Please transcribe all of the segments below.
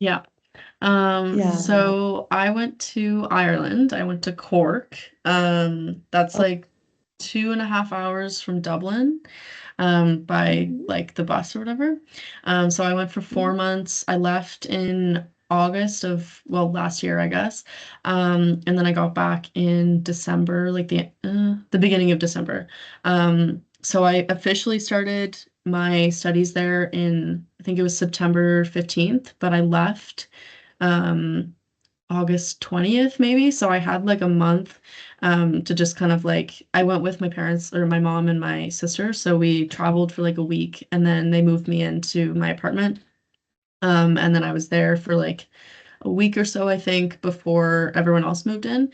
Yeah. Yeah. So I went to Ireland. I went to Cork. That's Oh, like 2.5 hours from Dublin, by mhm, like the bus or whatever. So I went for four mhm. months. I left in August of, well, last year, I guess. And then I got back in December, like the beginning of December. So I officially started my studies there in, I think it was September 15th, but I left um August 20th maybe. So I had like a month to just kind of like I went with my parents or my mom and my sister. So we traveled for like a week and then they moved me into my apartment. And then I was there for like a week or so, I think, before everyone else moved in.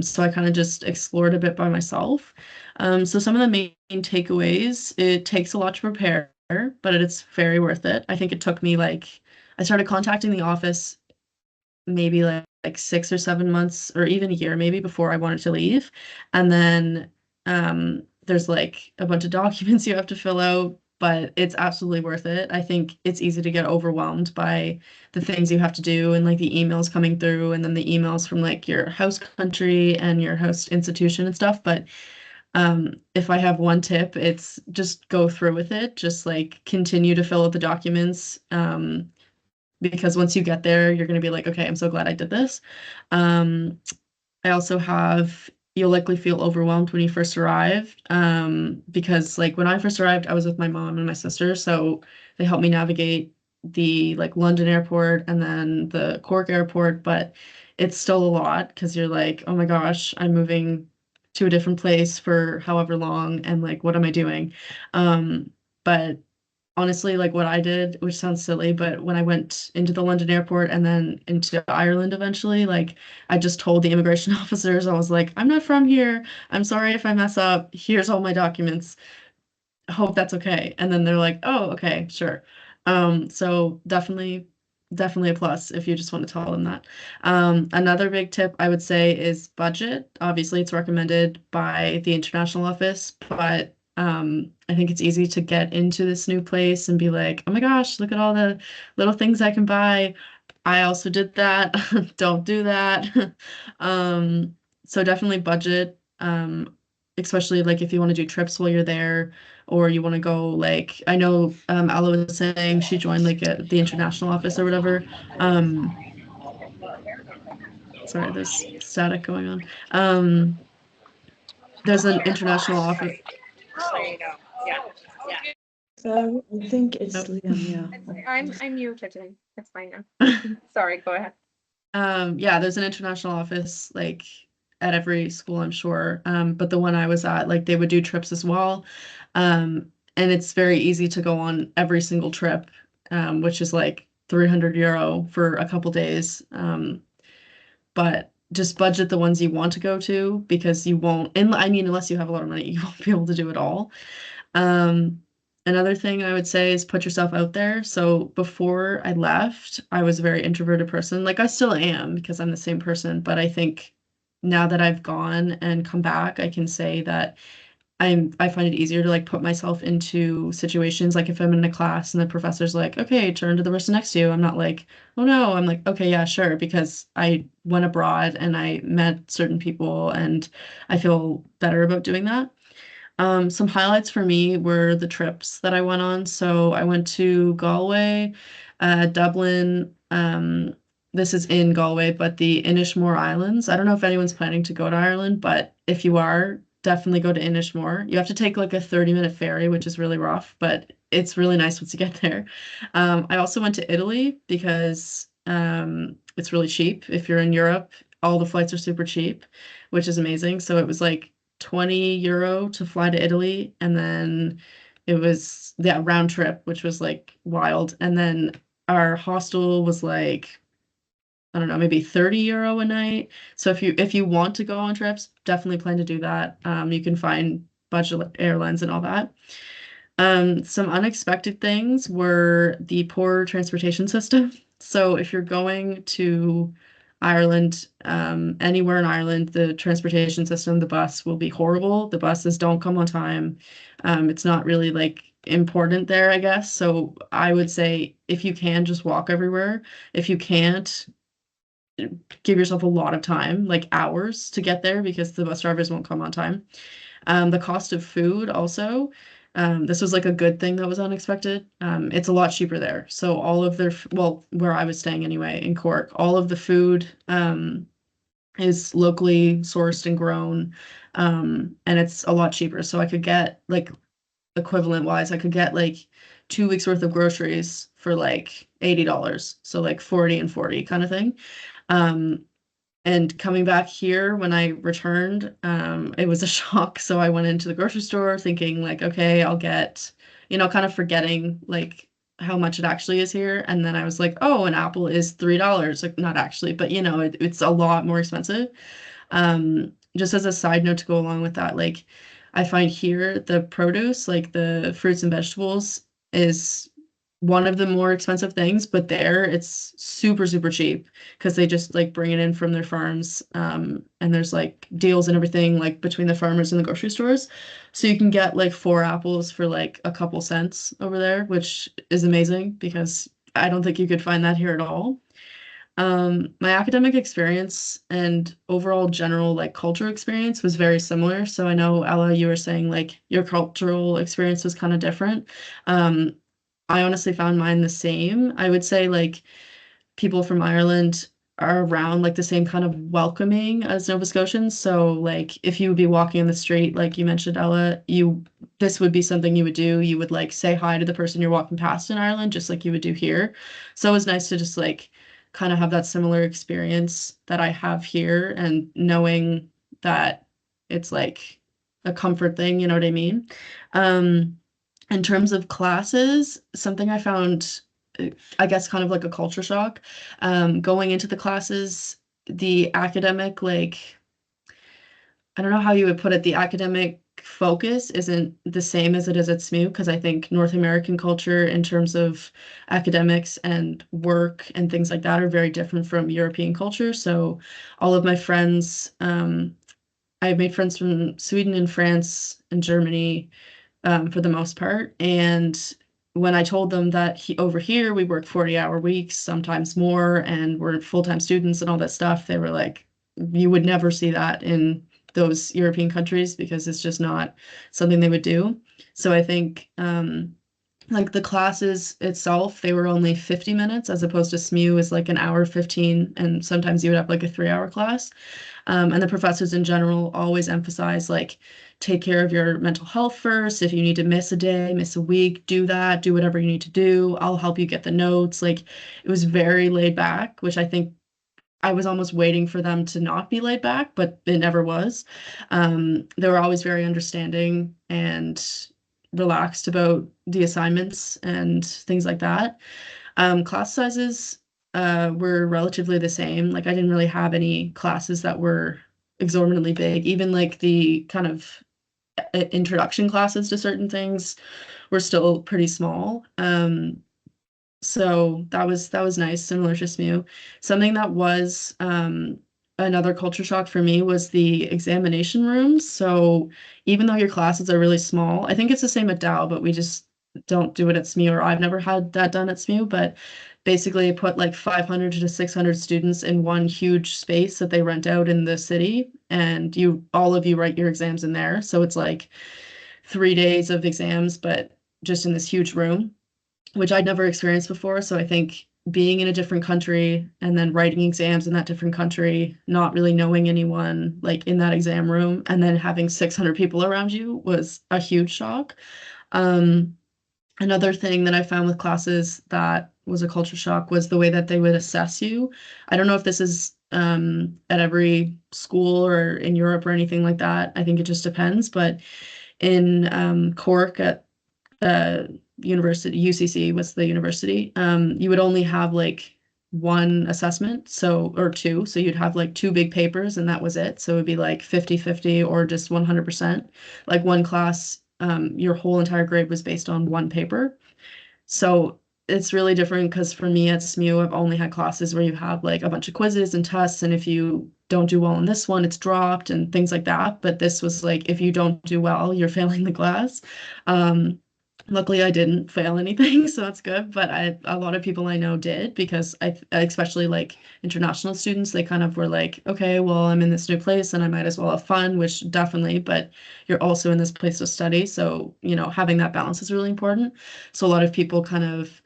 So I kind of just explored a bit by myself. So some of the main takeaways, it takes a lot to prepare, but it's very worth it. I think it took me like I started contacting the office maybe like 6 or 7 months or even a year maybe before I wanted to leave. And then there's like a bunch of documents you have to fill out, but it's absolutely worth it. I think it's easy to get overwhelmed by the things you have to do and like the emails coming through and then the emails from like your host country and your host institution and stuff. But if I have one tip, it's just go through with it. Just like continue to fill out the documents. Because once you get there, you're going to be like, okay, I'm so glad I did this. Um, I also have, you'll likely feel overwhelmed when you first arrive, because like when I first arrived, I was with my mom and my sister, so they helped me navigate the like London airport and then the Cork airport, but it's still a lot because you're like, oh my gosh, I'm moving to a different place for however long, and like, what am I doing? But honestly, like what I did, which sounds silly, but when I went into the London airport and then into Ireland eventually, like I just told the immigration officers, I was like, I'm not from here. I'm sorry if I mess up. Here's all my documents. Hope that's okay. And then they're like, oh, okay, sure. So definitely a plus if you just want to tell them that. Another big tip I would say is budget. Obviously, it's recommended by the international office, but I think it's easy to get into this new place and be like, oh my gosh, look at all the little things I can buy. I also did that. Don't do that. Um, so definitely budget, especially like if you want to do trips while you're there, or you want to go like I know Ella was saying she joined like the international office or whatever. Um, sorry, there's static going on. There's an international office. so I think it's Oh. Liam, yeah. I'm muted. It's fine now. Sorry, go ahead. Yeah, there's an international office like at every school, I'm sure. But the one I was at, like they would do trips as well. And it's very easy to go on every single trip, which is like 300 euro for a couple days. But just budget the ones you want to go to because you won't, and I mean, unless you have a lot of money, you won't be able to do it all. Um, Another thing I would say is put yourself out there. So before I left, I was a very introverted person. Like I still am because I'm the same person, but I think now that I've gone and come back, I can say that I find it easier to like put myself into situations like if I'm in a class and the professor's like, okay, turn to the person next to you. I'm not like, oh no, I'm like, okay, yeah, sure, because I went abroad and I met certain people and I feel better about doing that. Some highlights for me were the trips that I went on. So I went to Galway, Dublin. This is in Galway, but the Inishmore Islands. I don't know if anyone's planning to go to Ireland, but if you are, definitely go to Inishmore. You have to take like a 30-minute ferry, which is really rough, but it's really nice once you get there. I also went to Italy because it's really cheap. If you're in Europe, all the flights are super cheap, which is amazing. So it was like 20 euro to fly to Italy, and then it was that round trip, which was like wild. And then our hostel was like, I don't know, maybe 30 euro a night. So if you want to go on trips, definitely plan to do that. You can find budget airlines and all that. Some unexpected things were the poor transportation system. So if you're going to Ireland, anywhere in Ireland, the transportation system, the bus will be horrible. The buses don't come on time. It's not really like important there, I guess. So I would say if you can, just walk everywhere. If you can't, give yourself a lot of time, like hours to get there because the bus drivers won't come on time. The cost of food also, this was like a good thing that was unexpected. It's a lot cheaper there. So all of their, well, where I was staying anyway, in Cork, all of the food is locally sourced and grown, and it's a lot cheaper. So I could get like equivalent wise, I could get like 2 weeks worth of groceries for like $80. So like 40 and 40 kind of thing. Um, and coming back here when I returned, it was a shock. So I went into the grocery store thinking like, okay, I'll get, kind of forgetting like how much it actually is here. And then I was like, oh, an apple is $3. Like not actually, but it's a lot more expensive. Just as a side note to go along with that, like I find here the produce, like the fruits and vegetables, is one of the more expensive things, but there it's super, super cheap because they just like bring it in from their farms. And there's like deals and everything like between the farmers and the grocery stores. So you can get like 4 apples for like a couple cents over there, which is amazing because I don't think you could find that here at all. My academic experience and overall general like culture experience was very similar. So I know Ella, you were saying like your cultural experience was kind of different. Um, I honestly found mine the same. I would say like people from Ireland are around like the same kind of welcoming as Nova Scotians. So like if you would be walking on the street, like you mentioned, Ella, this would be something you would do. You would like say hi to the person you're walking past in Ireland, just like you would do here. So it was nice to just like kind of have that similar experience that I have here and knowing that it's like a comfort thing, you know what I mean? Um, in terms of classes, something I found, I guess, kind of like a culture shock. Going into the classes, the academic, like, I don't know how you would put it, the academic focus isn't the same as it is at SMU, because I think North American culture in terms of academics and work and things like that are very different from European culture. So all of my friends, I've made friends from Sweden and France and Germany, for the most part. And when I told them that over here we work 40-hour weeks, sometimes more, and we're full-time students and all that stuff, they were like, you would never see that in those European countries because it's just not something they would do. So I think like the classes itself, they were only 50 minutes as opposed to SMU is like an hour 15, and sometimes you would have like a 3-hour class. And the professors in general always emphasize like take care of your mental health first. If you need to miss a day, miss a week, do that, do whatever you need to do. I'll help you get the notes. Like it was very laid back, which I think I was almost waiting for them to not be laid back, but it never was. They were always very understanding and relaxed about the assignments and things like that. Class sizes were relatively the same. Like I didn't really have any classes that were exorbitantly big. Even like the kind of introduction classes to certain things were still pretty small. So that was nice, similar to SMU. Something that was another culture shock for me was the examination rooms. So even though your classes are really small, I think it's the same at Dow, but we just don't do it at SMU, or I've never had that done at SMU, but basically put like 500 to 600 students in one huge space that they rent out in the city, and all of you write your exams in there. So it's like 3 days of exams, but just in this huge room, which I'd never experienced before. So I think being in a different country and then writing exams in that different country, not really knowing anyone like in that exam room, and then having 600 people around you was a huge shock. Um, Another thing that I found with classes that was a culture shock was the way that they would assess you. I don't know if this is at every school or in Europe or anything like that. I think it just depends. But in Cork at university, UCC was the university, you would only have like one assessment, or two. So you'd have like two big papers and that was it. So it would be like 50-50 or just 100%. Like one class, your whole entire grade was based on one paper. So it's really different because for me at SMU, I've only had classes where you have like a bunch of quizzes and tests, and if you don't do well in this one, it's dropped and things like that. But this was like, if you don't do well, you're failing the class. Luckily, I didn't fail anything, so that's good. But a lot of people I know did because especially like international students, they kind of were like, okay, well, I'm in this new place and I might as well have fun, which definitely, but you're also in this place to study. So, having that balance is really important. So a lot of people kind of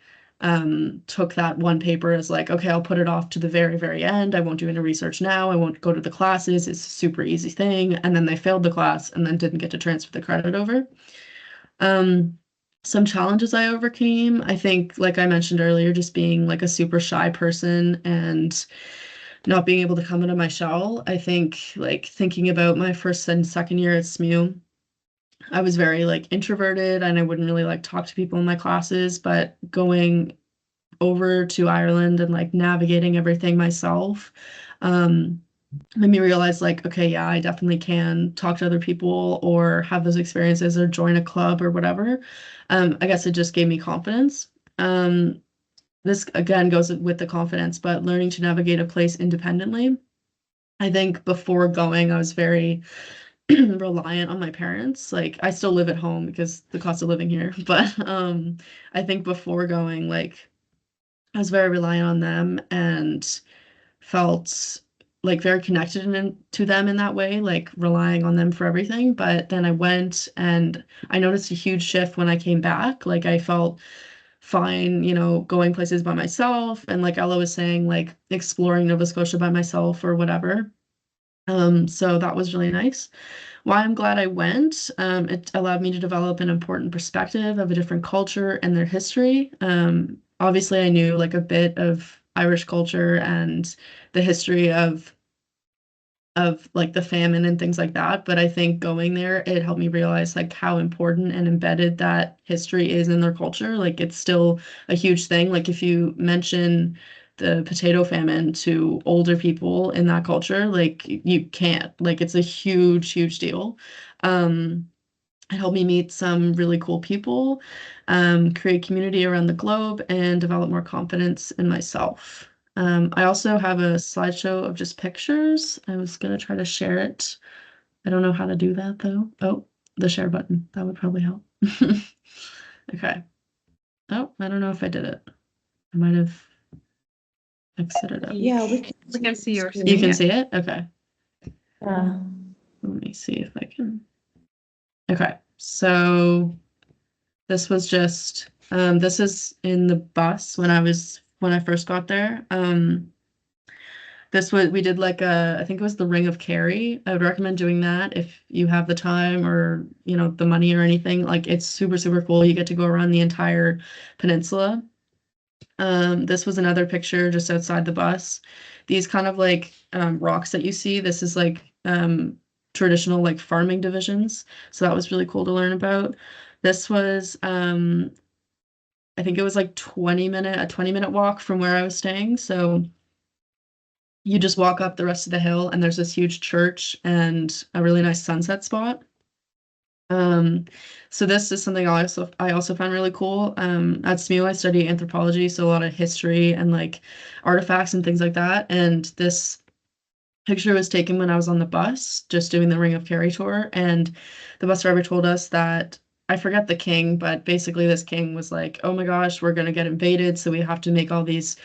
took that one paper as like, okay, I'll put it off to the very, very end. I won't do any research now. I won't go to the classes. It's a super easy thing. And then they failed the class and then didn't get to transfer the credit over. Um, some challenges I overcame, I think, like I mentioned earlier, just being like a super shy person and not being able to come out of my shell. I think, like, thinking about my first and second year at SMU, I was very like introverted and I wouldn't really like talk to people in my classes, but going over to Ireland and like navigating everything myself, um, made me realize like, okay, yeah, I definitely can talk to other people or have those experiences or join a club or whatever. I guess it just gave me confidence. This again goes with the confidence, but learning to navigate a place independently. I think before going, I was very reliant on my parents. Like I still live at home because the cost of living here, but I think before going, like I was very reliant on them and felt like very connected to them in that way, like relying on them for everything. But then I went and I noticed a huge shift when I came back. Like I felt fine, going places by myself. And like Ella was saying, like exploring Nova Scotia by myself or whatever. So that was really nice. Why I'm glad I went, it allowed me to develop an important perspective of a different culture and their history. Obviously, I knew like a bit of Irish culture and the history of like the famine and things like that. But I think going there, it helped me realize like how important and embedded that history is in their culture. Like it's still a huge thing. Like if you mention the potato famine to older people in that culture, like you can't. Like it's a huge, huge deal. It helped me meet some really cool people, create community around the globe, and develop more confidence in myself. I also have a slideshow of just pictures. I was gonna try to share it. I don't know how to do that though. Oh, the share button. That would probably help. Okay. Oh, I don't know if I did it. I might have exited out. Yeah, We can see your You screen. can see it? Okay. Yeah. Let me see if I can. Okay. So this was just this is in the bus when I first got there. We did like I think it was the Ring of Kerry. I would recommend doing that if you have the time or, the money or anything. Like it's super, super cool. You get to go around the entire peninsula. This was another picture just outside the bus. These kind of like rocks that you see, this is like traditional like farming divisions. So that was really cool to learn about. This was I think it was like a 20-minute walk from where I was staying. So you just walk up the rest of the hill and there's this huge church and a really nice sunset spot. So this is something I also found really cool. At SMU I study anthropology, so a lot of history and like artifacts and things like that. And this picture was taken when I was on the bus, just doing the Ring of Kerry tour, and the bus driver told us that I forget the king, but basically this king was like, "Oh my gosh, we're gonna get invaded, so we have to make all these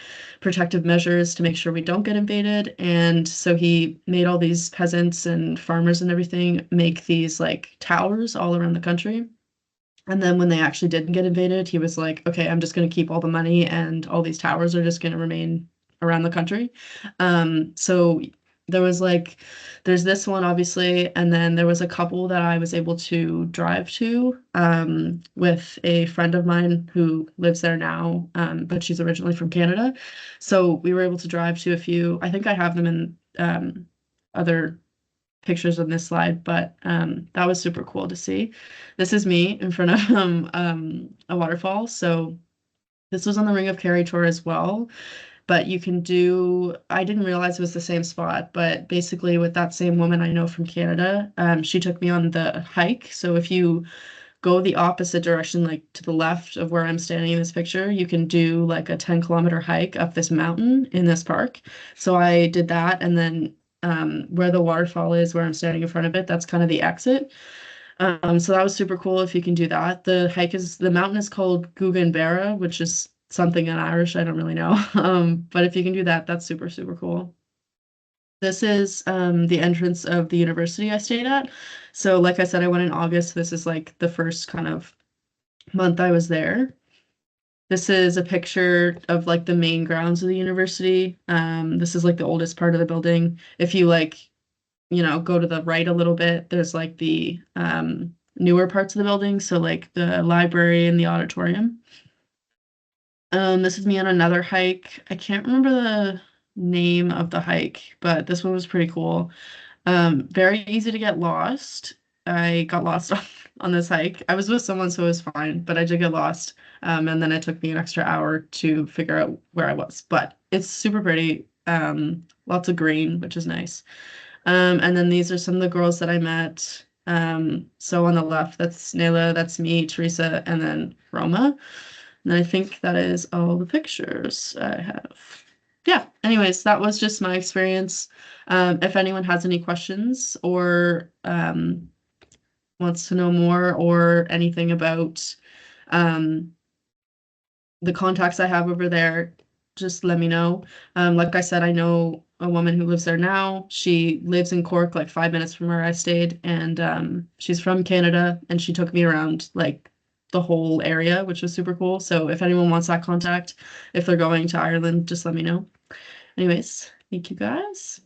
protective measures to make sure we don't get invaded." And so he made all these peasants and farmers and everything make these like towers all around the country. And then when they actually didn't get invaded, he was like, "Okay, I'm just gonna keep all the money, and all these towers are just gonna remain around the country." So there was like, there's this one obviously, and then there was a couple that I was able to drive to with a friend of mine who lives there now, but she's originally from Canada. So we were able to drive to a few. I think I have them in other pictures on this slide, but that was super cool to see. This is me in front of a waterfall. So this was on the Ring of Kerry tour as well. But you can do, I didn't realize it was the same spot, but basically with that same woman I know from Canada, she took me on the hike. So if you go the opposite direction, like to the left of where I'm standing in this picture, you can do like a 10-kilometer hike up this mountain in this park. So I did that, and then where the waterfall is, where I'm standing in front of it, that's kind of the exit. So that was super cool if you can do that. The mountain is called Guggenbera, which is something in Irish, I don't really know. But if you can do that, that's super, super cool. This is the entrance of the university I stayed at. So like I said, I went in August. This is like the first kind of month I was there. This is a picture of like the main grounds of the university. This is like the oldest part of the building. If you like, go to the right a little bit, there's like the newer parts of the building. So like the library and the auditorium. This is me on another hike. I can't remember the name of the hike, but this one was pretty cool. Very easy to get lost. I got lost on this hike. I was with someone, so it was fine, but I did get lost. And then it took me an extra hour to figure out where I was. But it's super pretty. Lots of green, which is nice. And then these are some of the girls that I met. So on the left, that's Nayla, that's me, Teresa, and then Roma. And I think that is all the pictures I have. Yeah, anyways, that was just my experience. If anyone has any questions or wants to know more or anything about um, the contacts I have over there, just let me know. Like I said, I know a woman who lives there now. She lives in Cork, like 5 minutes from where I stayed, and she's from Canada, and she took me around like the whole area, which was super cool. So if anyone wants that contact, if they're going to Ireland, just let me know. Anyways, thank you guys.